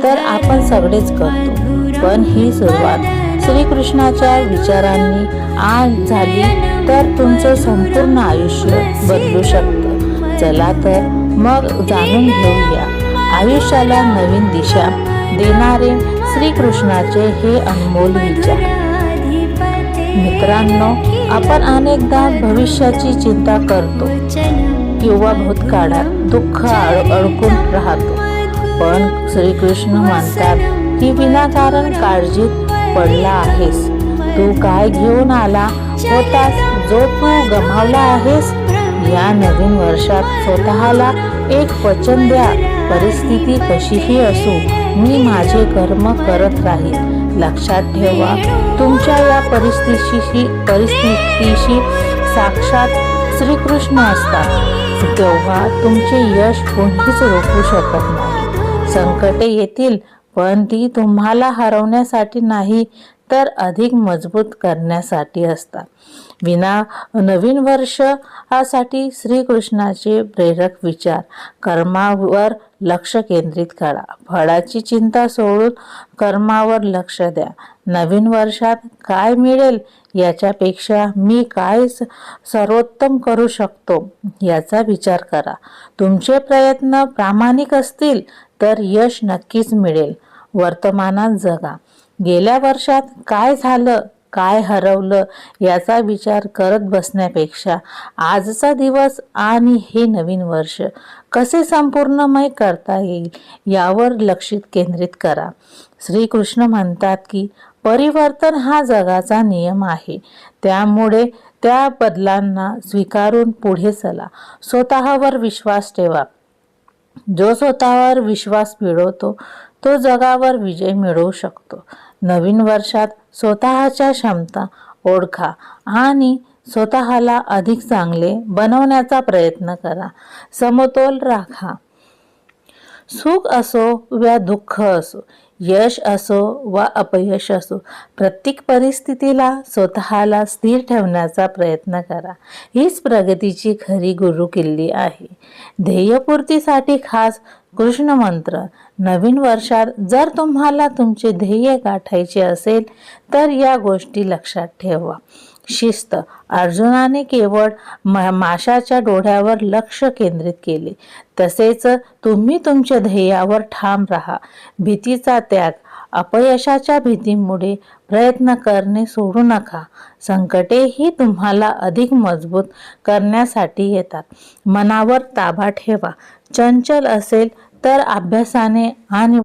तर आपण सगळेच करतो, पण ही सुरुवात श्रीकृष्णाच्या विचारांनी आज झाली तर तुमचं संपूर्ण आयुष्य बदलू शकतं. चला तर मग जाणून घेऊया आयुष्याला नवीन दिशा देणारे श्रीकृष्णाचे हे अनमोल विचार. मित्रांनो, आपण अनेकदा भविष्याची चिंता करतो किंवा भूतकाळात दुःख अडकून राहतो, पण श्रीकृष्ण म्हणतात की विनाकारण काळजीत पडला आहेस. तू काय घेऊन आला होतास जो तू गमावला आहेस? या नवीन वर्षात स्वतःला एक वचन द्या, परिस्थिती कशीही असो मी माझे कर्म करत राहील. लक्षात ठेवा, तुमच्या या परिस्थितीशी साक्षात श्रीकृष्ण असतात, तेव्हा तुमचे यश कोणीच रोखू शकत नाही. संकटे येतील, पण ती तुम्हाला हरवण्यासाठी नाही तर अधिक मजबूत करण्यासाठी असतात. नवीन वर्षासाठी श्रीकृष्णाचे प्रेरक विचार. कर्मावर लक्ष केंद्रित करा, फळाची चिंता सोडून कर्मावर लक्ष द्या. नवीन वर्षात काय मिळेल याच्यापेक्षा मी काय सर्वोत्तम करू शकतो याचा विचार करा. तुमचे प्रयत्न प्रामाणिक असतील तर यश नक्कीच मिळेल. वर्तमानात जगा. गेल्या वर्षात काय झालं, काय हरवलं याचा विचार करत बसण्यापेक्षा आजचा दिवस आणि हे नवीन वर्ष कसे संपूर्णमय करता येईल यावर लक्ष केंद्रित करा. श्रीकृष्ण म्हणतात की परिवर्तन हा जगाचा नियम आहे, त्यामुळे त्या बदलांना स्वीकारून पुढे चला. स्वतःवर विश्वास ठेवा. जो स्वतःवर विश्वास मिळवतो तो जगावर विजय मिळवू शकतो. नवीन वर्षात स्वतःच्या क्षमता ओळखा आणि स्वतःला अधिक चांगले बनवण्याचा प्रयत्न करा. समतोल राखा. सुख असो वा दुःख असो, यश असो वा अपयश असो, प्रत्येक परिस्थितीला स्वतःला स्थिर ठेवण्याचा प्रयत्न करा. हीच प्रगतीची खरी गुरुकिल्ली आहे. ध्येयपूर्तीसाठी खास कृष्ण मंत्र. नवीन वर्षात जर तुम्हाला तुमचे ध्येय गाठायचे असेल तर या गोष्टी लक्षात ठेवा. शिस्त. अर्जुनाने केवळ माशाच्या डोळ्यावर लक्ष केंद्रित केले, तसेच तुम्ही तुमच्या ध्येयावर ठाम राहा. भीतीचा त्याग. अपयशाच्या भीतीमुळे प्रयत्न करणे सोडू नका. संकटेही तुम्हाला अधिक मजबूत करण्यासाठी येतात. मनावर ताबा ठेवा. चंचल असेल तर अभ्यासाने आणि